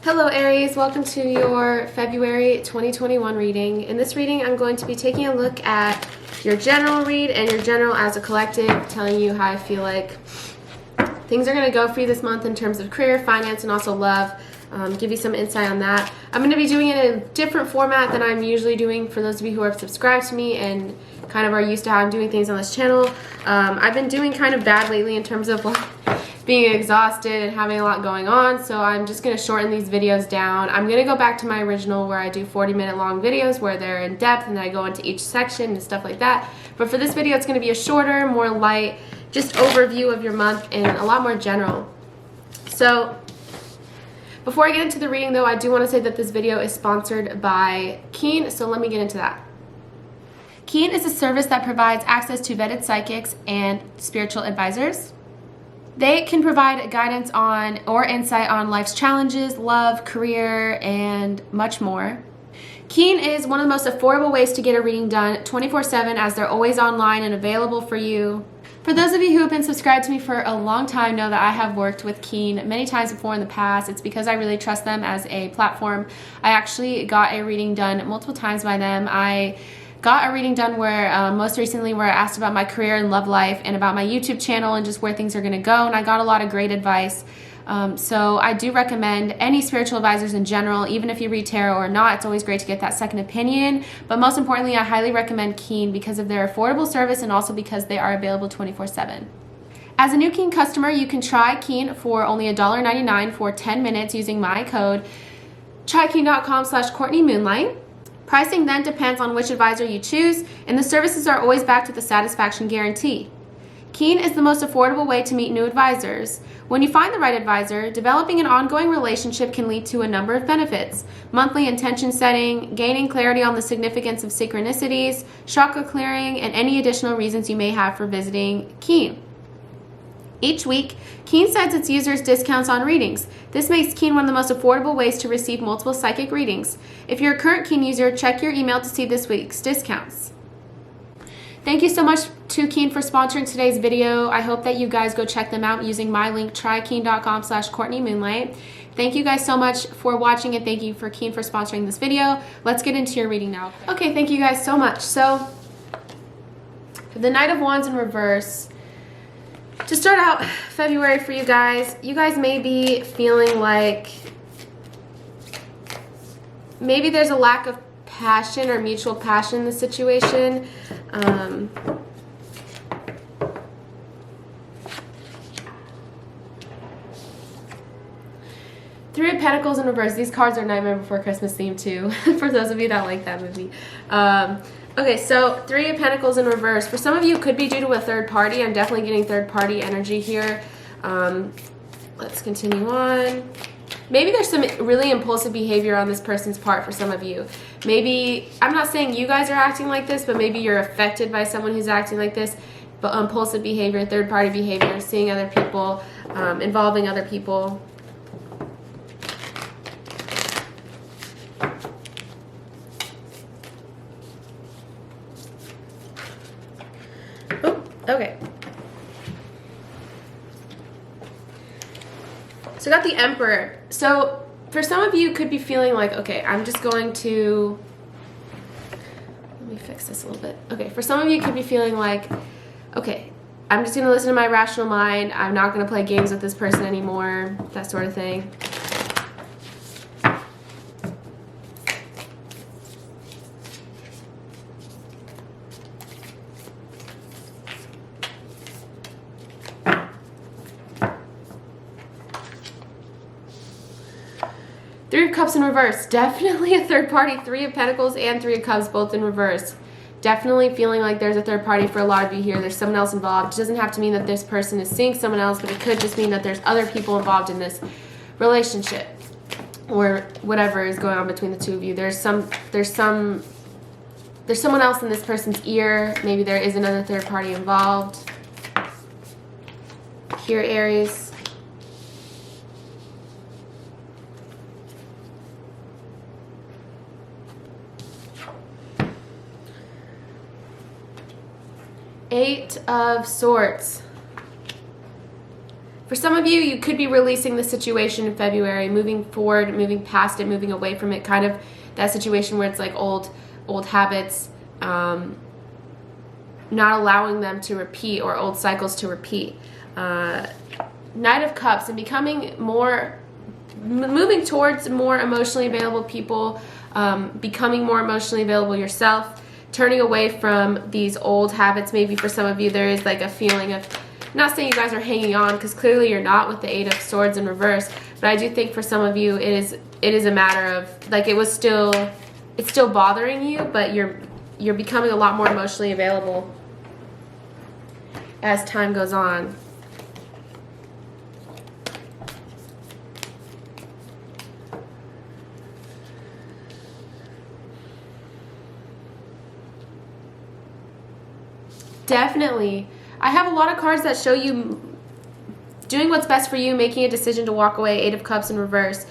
Hello Aries, welcome to your February 2021 reading. In this reading, I'm going to be taking a look at your general read and your general as a collective, telling you how I feel like things are going to go for you this month in terms of career, finance, and also love. Give you some insight on that. I'm going to be doing it in a different format than I'm usually doing for those of you who have subscribed to me and kind of are used to how I'm doing things on this channel. I've been doing kind of bad lately in terms of being exhausted and having a lot going on, so I'm just going to shorten these videos down. I'm going to go back to my original where I do 40-minute long videos where they're in depth and I go into each section and stuff like that. But for this video, it's going to be a shorter, more light, just overview of your month and a lot more general. So before I get into the reading though, I do want to say that this video is sponsored by Keen, so let me get into that. Keen is a service that provides access to vetted psychics and spiritual advisors. They can provide guidance on or insight on life's challenges, love, career, and much more. Keen is one of the most affordable ways to get a reading done 24/7 as they're always online and available for you. For those of you who have been subscribed to me for a long time know that I have worked with Keen many times before in the past. It's because I really trust them as a platform. I actually got a reading done multiple times by them. I got a reading done where most recently where I asked about my career and love life and about my YouTube channel and just where things are going to go, and I got a lot of great advice. So I do recommend any spiritual advisors in general, even if you read tarot or not. It's always great to get that second opinion, but most importantly, I highly recommend Keen because of their affordable service and also because they are available 24/7. As a new Keen customer, you can try Keen for only $1.99 for 10 minutes using my code trykeen.com/CourtneyMoonlight. Pricing then depends on which advisor you choose, and the services are always backed with a satisfaction guarantee. Keen is the most affordable way to meet new advisors. When you find the right advisor, developing an ongoing relationship can lead to a number of benefits: monthly intention setting, gaining clarity on the significance of synchronicities, chakra clearing, and any additional reasons you may have for visiting Keen. Each week, Keen sends its users discounts on readings. This makes Keen one of the most affordable ways to receive multiple psychic readings. If you're a current Keen user, check your email to see this week's discounts. Thank you so much to Keen for sponsoring today's video. I hope that you guys go check them out using my link, trykeen.com/CourtneyMoonlight. Thank you guys so much for watching, and thank you for Keen for sponsoring this video. Let's get into your reading now. Okay, thank you guys so much. So, for the Knight of Wands in reverse, to start out February for you guys may be feeling like maybe there's a lack of passion or mutual passion in the situation. Three of Pentacles in reverse. These cards are Nightmare Before Christmas themed too, for those of you that like that movie. Okay, so Three of Pentacles in reverse. For some of you, it could be due to a third party. I'm definitely getting third party energy here. Let's continue on. Maybe there's some really impulsive behavior on this person's part for some of you. Maybe, I'm not saying you guys are acting like this, but maybe you're affected by someone who's acting like this. But impulsive behavior, third party behavior, seeing other people, involving other people. Okay. So I got the Emperor. So for some of you, could be feeling like, okay, I'm just going to, let me fix this a little bit. Okay, for some of you, could be feeling like, okay, I'm just going to listen to my rational mind. I'm not going to play games with this person anymore, that sort of thing. Three of Cups in reverse. Definitely a third party. Three of Pentacles and Three of Cups both in reverse. Definitely feeling like there's a third party for a lot of you here. There's someone else involved. It doesn't have to mean that this person is seeing someone else, but it could just mean that there's other people involved in this relationship or whatever is going on between the two of you. There's someone else in this person's ear. Maybe there is another third party involved. Here, Aries. Eight of Swords. For For some of you, you could be releasing the situation in February, moving forward, moving past it, moving away from it, kind of that situation where it's like old habits, not allowing them to repeat, or old cycles to repeat. Knight of Cups, and moving towards more emotionally available people, becoming more emotionally available yourself, turning away from these old habits. Maybe for some of you there is like a feeling of, I'm not saying you guys are hanging on, because clearly you're not with the Eight of Swords in reverse, but I do think for some of you it is a matter of like it's still bothering you, but you're becoming a lot more emotionally available as time goes on. Definitely. I have a lot of cards that show you doing what's best for you, making a decision to walk away. Eight of Cups in reverse.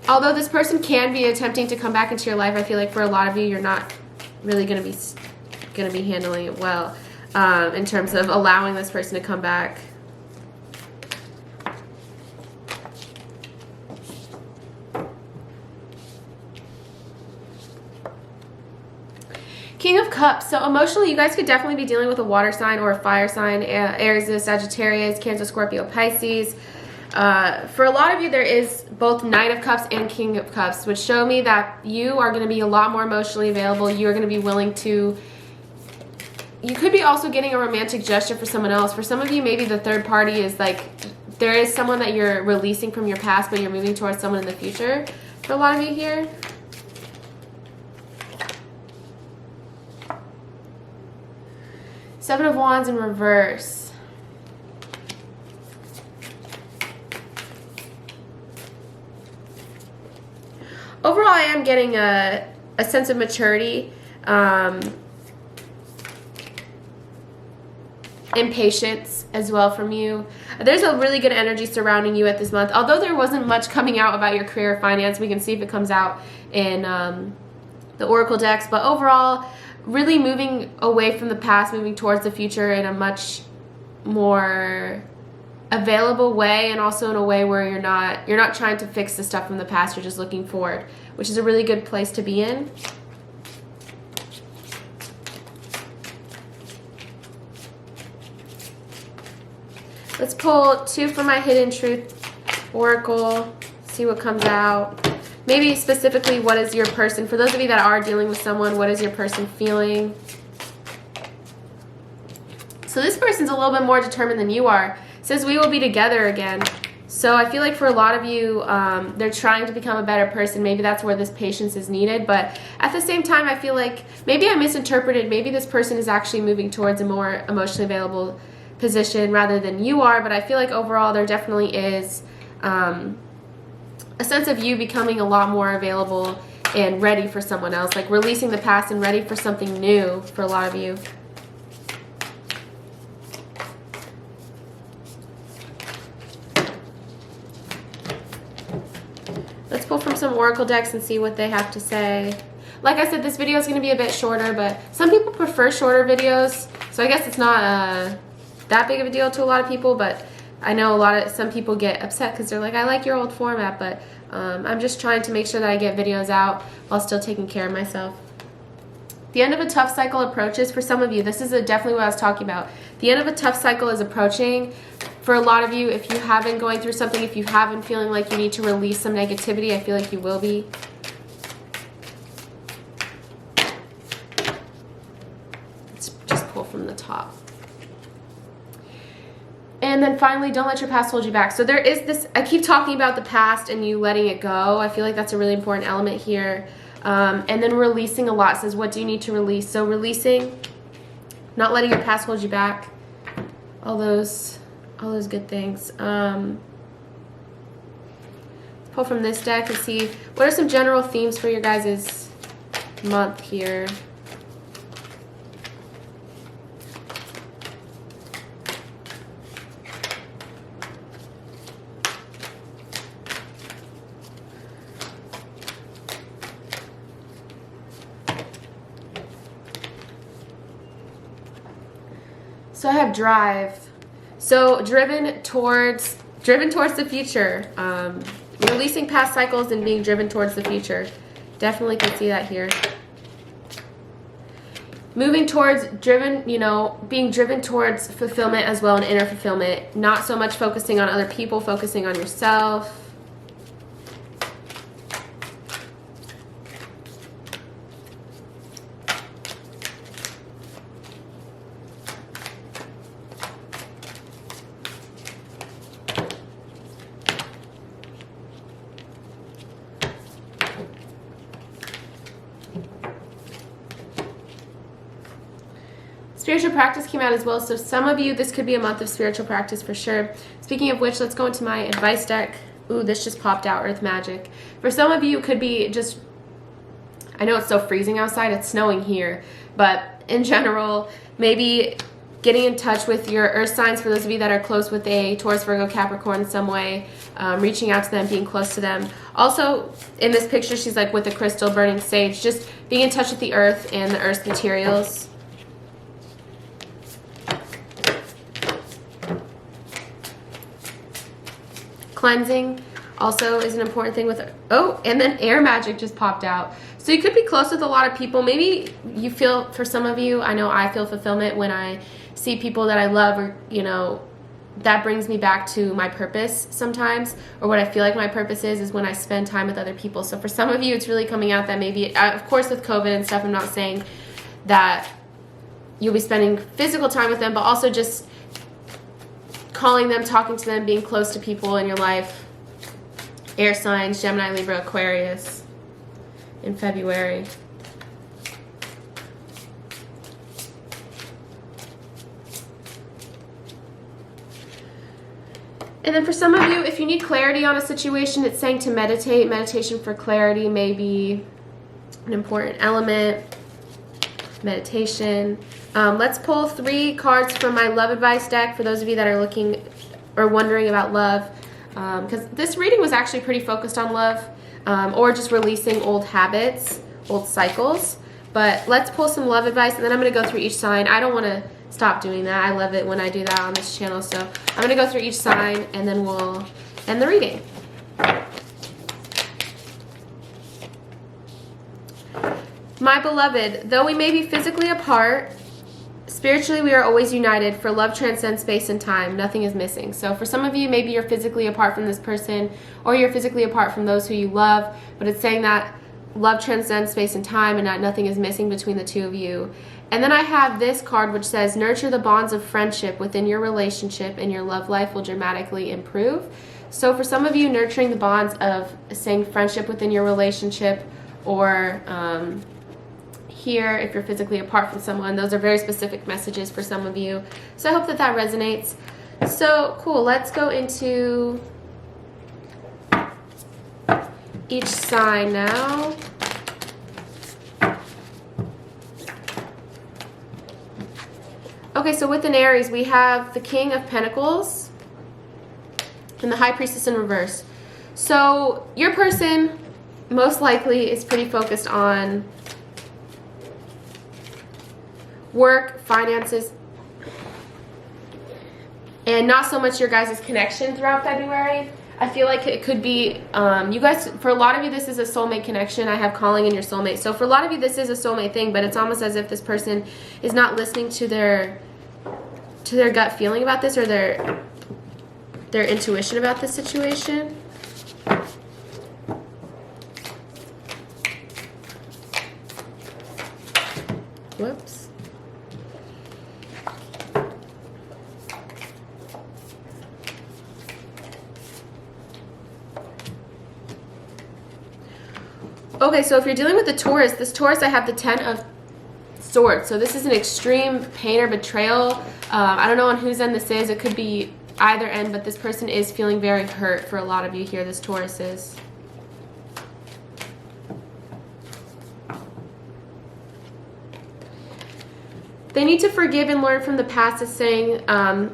Although this person can be attempting to come back into your life, I feel like for a lot of you, you're not really going to be handling it well in terms of allowing this person to come back. King of Cups. So emotionally, you guys could definitely be dealing with a water sign or a fire sign. Aries, Sagittarius, Cancer, Scorpio, Pisces. For a lot of you, there is both Knight of Cups and King of Cups, which show me that you are going to be a lot more emotionally available. You're going to be willing to... You could be also getting a romantic gesture for someone else. For some of you, maybe the third party is like... There is someone that you're releasing from your past, but you're moving towards someone in the future. For a lot of you here. Seven of Wands in reverse. Overall, I am getting a sense of maturity, and patience as well from you. There's a really good energy surrounding you at this month. Although there wasn't much coming out about your career or finance, we can see if it comes out in the Oracle decks. But overall, really moving away from the past, moving towards the future in a much more available way, and also in a way where you're not trying to fix the stuff from the past, you're just looking forward, which is a really good place to be in. Let's pull two for my Hidden Truth Oracle, see what comes out. Maybe specifically, what is your person, for those of you that are dealing with someone, what is your person feeling? So this person's a little bit more determined than you are. It says we will be together again. So I feel like for a lot of you, they're trying to become a better person. Maybe that's where this patience is needed. But at the same time, I feel like maybe I misinterpreted. Maybe this person is actually moving towards a more emotionally available position rather than you are. But I feel like overall there definitely is a sense of you becoming a lot more available and ready for someone else, like releasing the past and ready for something new for a lot of you. Let's pull from some Oracle decks and see what they have to say. Like I said, this video is going to be a bit shorter, but some people prefer shorter videos, so I guess it's not that big of a deal to a lot of people, but I know some people get upset because they're like, I like your old format, but I'm just trying to make sure that I get videos out while still taking care of myself. The end of a tough cycle approaches. For some of you, this is definitely what I was talking about. The end of a tough cycle is approaching. For a lot of you, if you have been going through something, if you have been feeling like you need to release some negativity, I feel like you will be. Let's just pull from the top. And then finally, don't let your past hold you back. So there is this, I keep talking about the past and you letting it go. I feel like that's a really important element here. And then releasing a lot. It says, what do you need to release? So releasing, not letting your past hold you back. All those good things. Let's pull from this deck and see what are some general themes for your guys' month here. So I have drive. So driven towards the future. Releasing past cycles and being driven towards the future. Definitely can see that here. Moving towards being driven towards fulfillment as well, and inner fulfillment. Not so much focusing on other people, focusing on yourself. Spiritual practice came out as well, so some of you, this could be a month of spiritual practice for sure. Speaking of which, let's go into my advice deck. Ooh, this just popped out, Earth Magic. For some of you, it could be just, I know it's so freezing outside, it's snowing here, but in general, maybe getting in touch with your earth signs, for those of you that are close with a Taurus, Virgo, Capricorn in some way, reaching out to them, being close to them. Also, in this picture, she's like with a crystal, burning sage, just being in touch with the earth and the earth's materials. Cleansing also is an important thing with, oh, and then air magic just popped out. So you could be close with a lot of people. Maybe you feel, for some of you, I know I feel fulfillment when I see people that I love, or, you know, that brings me back to my purpose sometimes, or what I feel like my purpose is when I spend time with other people. So for some of you, it's really coming out that maybe, of course with COVID and stuff, I'm not saying that you'll be spending physical time with them, but also just calling them, talking to them, being close to people in your life. Air signs, Gemini, Libra, Aquarius in February. And then for some of you, if you need clarity on a situation, it's saying to meditate. Meditation for clarity may be an important element. Meditation. Let's pull 3 cards from my love advice deck for those of you that are looking or wondering about love, because this reading was actually pretty focused on love, or just releasing old habits, old cycles. But let's pull some love advice, and then I'm going to go through each sign. I don't want to stop doing that. I love it when I do that on this channel. So I'm going to go through each sign, and then we'll end the reading. My beloved, though we may be physically apart, spiritually we are always united, for love transcends space and time. Nothing is missing. So for some of you, maybe you're physically apart from this person, or you're physically apart from those who you love, but it's saying that love transcends space and time, and that nothing is missing between the two of you. And then I have this card which says, nurture the bonds of friendship within your relationship, and your love life will dramatically improve. So for some of you, nurturing the bonds of, saying, friendship within your relationship, or here, if you're physically apart from someone, those are very specific messages for some of you. So I hope that that resonates. So cool, let's go into each sign now. Okay, so with an Aries, we have the King of Pentacles and the High Priestess in reverse. So your person most likely is pretty focused on work, finances, and not so much your guys' connection throughout February. I feel like it could be, you guys, for a lot of you, this is a soulmate connection. I have calling in your soulmate. So for a lot of you, this is a soulmate thing, but it's almost as if this person is not listening to their gut feeling about this, or their intuition about this situation. Whoops. Okay, so if you're dealing with the Taurus, this Taurus, I have the 10 of Swords. So this is an extreme pain or betrayal. I don't know on whose end this is. It could be either end, but this person is feeling very hurt for a lot of you here, this Taurus is. They need to forgive and learn from the past. It's saying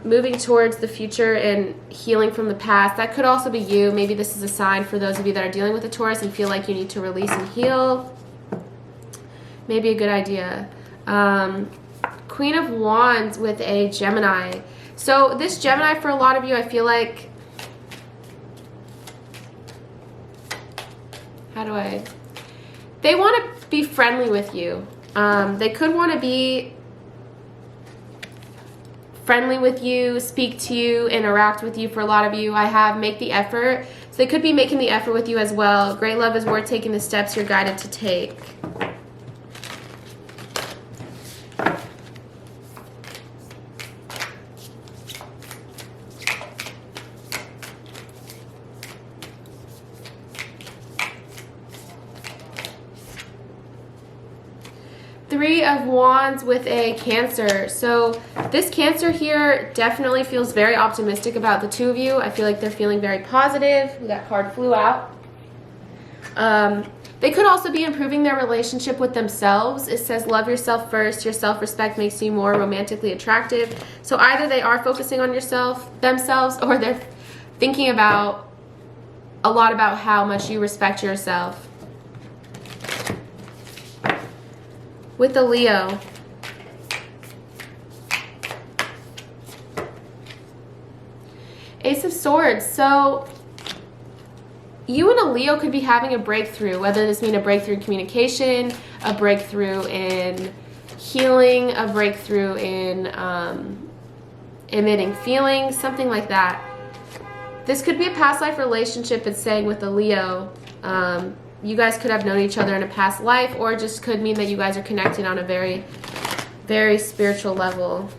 moving towards the future and healing from the past. That could also be you. Maybe this is a sign for those of you that are dealing with a Taurus and feel like you need to release and heal. Maybe a good idea. Queen of Wands with a Gemini. So this Gemini, for a lot of you, I feel like, they want to be friendly with you. They could want to be friendly with you, speak to you, interact with you. For a lot of you, I have make the effort. So they could be making the effort with you as well. Great love is worth taking the steps you're guided to take. Three of Wands with a Cancer. So this Cancer here definitely feels very optimistic about the two of you. I feel like they're feeling very positive. That card flew out. They could also be improving their relationship with themselves. It says love yourself first. Your self-respect makes you more romantically attractive. So either they are focusing on themselves, or they're thinking about a lot about how much you respect yourself. With the Leo. Ace of Swords. So you and a Leo could be having a breakthrough, whether this means a breakthrough in communication, a breakthrough in healing, a breakthrough in emitting feelings, something like that. This could be a past life relationship, it's saying, with a Leo. You guys could have known each other in a past life, or it just could mean that you guys are connected on a very, very spiritual level.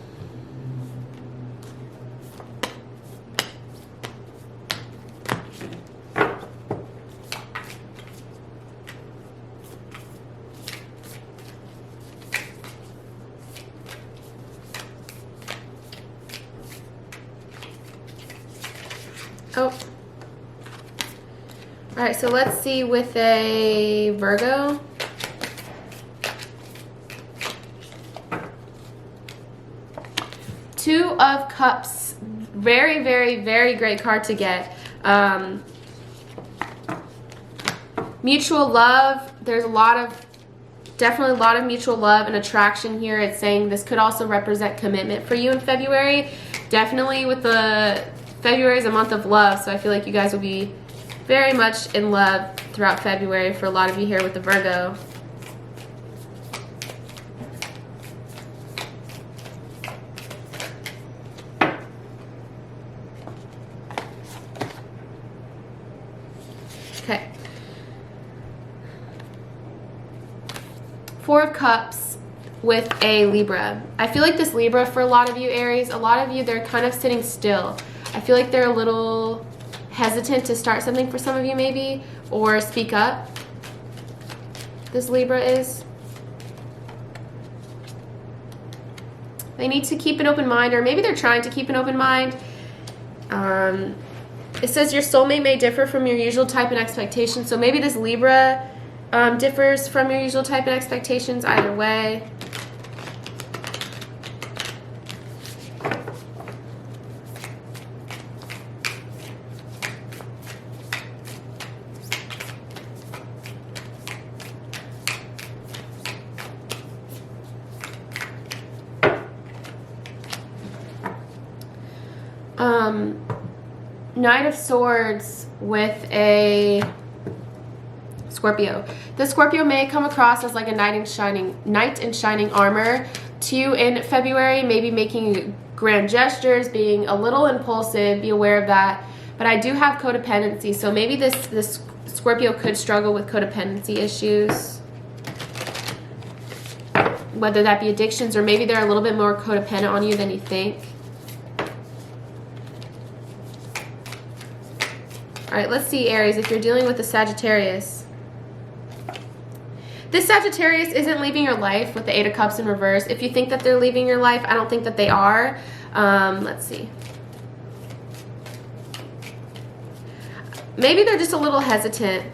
Oh. All right, so let's see with a Virgo. Two of Cups. Very, very, very great card to get. Mutual love. There's definitely a lot of mutual love and attraction here. It's saying this could also represent commitment for you in February. Definitely with February is a month of love, so I feel like you guys will be very much in love throughout February for a lot of you here with the Virgo. Okay. Four of Cups with a Libra. I feel like this Libra, for a lot of you, Aries, a lot of you, they're kind of sitting still. I feel like they're a little hesitant to start something for some of you, maybe, or speak up. This Libra is. They need to keep an open mind, or maybe they're trying to keep an open mind. It says your soulmate may differ from your usual type and expectations. So maybe this Libra differs from your usual type and expectations. Either way. Knight of Swords with a Scorpio. The Scorpio may come across as like a knight in shining armor to you in February, maybe making grand gestures, being a little impulsive. Be aware of that. But I do have codependency, so maybe this Scorpio could struggle with codependency issues, whether that be addictions, or maybe they're a little bit more codependent on you than you think. All right, let's see, Aries, if you're dealing with a Sagittarius. This Sagittarius isn't leaving your life with the Eight of Cups in reverse. If you think that they're leaving your life, I don't think that they are. Let's see. Maybe they're just a little hesitant.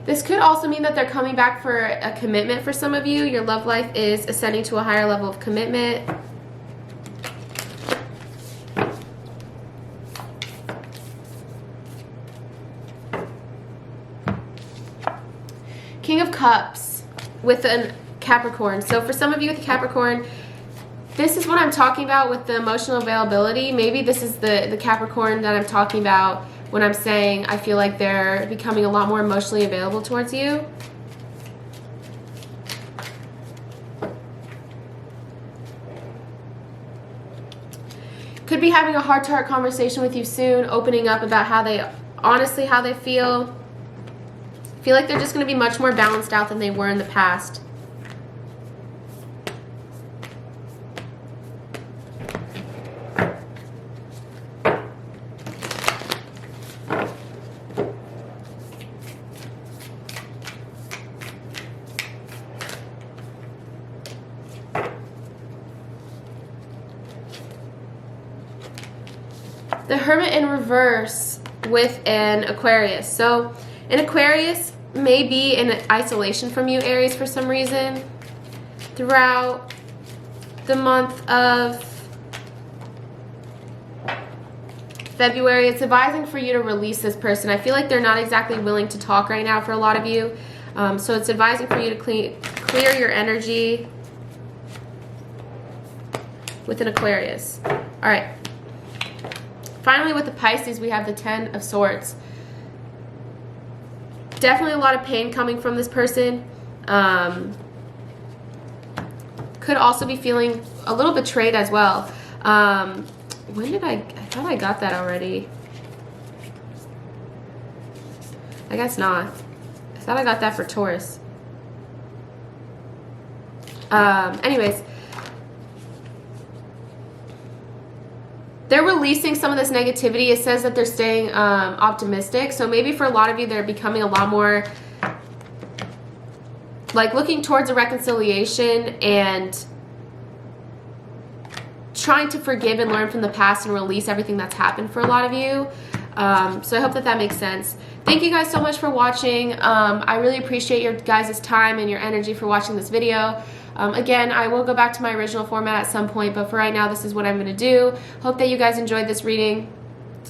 This could also mean that they're coming back for a commitment for some of you. Your love life is ascending to a higher level of commitment. Cups with a Capricorn. So for some of you with a Capricorn, this is what I'm talking about with the emotional availability. Maybe this is the Capricorn that I'm talking about when I'm saying I feel like they're becoming a lot more emotionally available towards you. Could be having a heart-to-heart conversation with you soon, opening up about how they feel. I feel like they're just going to be much more balanced out than they were in the past. The Hermit in reverse with an Aquarius. So an Aquarius may be in isolation from you, Aries, for some reason throughout the month of February. It's advising for you to release this person. I feel like they're not exactly willing to talk right now for a lot of you. So it's advising for you to clear your energy with an Aquarius. All right. Finally, with the Pisces, we have the Ten of Swords. Definitely a lot of pain coming from this person. Could also be feeling a little betrayed as well. When did I thought I got that already. I guess not. I thought I got that for Taurus. Anyways. They're releasing some of this negativity. It says that they're staying optimistic. So maybe for a lot of you, they're becoming a lot more like looking towards a reconciliation and trying to forgive and learn from the past and release everything that's happened for a lot of you. So I hope that makes sense. Thank you guys so much for watching. I really appreciate your guys' time and your energy for watching this video. Again, I will go back to my original format at some point, but for right now, this is what I'm going to do. Hope that you guys enjoyed this reading.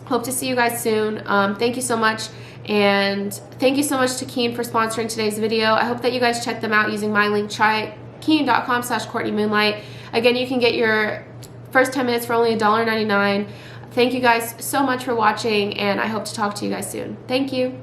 Hope to see you guys soon. Thank you so much, and thank you so much to Keen for sponsoring today's video. I hope that you guys check them out using my link. Try keen.com/CourtneyMoonlight. Again, you can get your first 10 minutes for only $1.99. Thank you guys so much for watching, and I hope to talk to you guys soon. Thank you.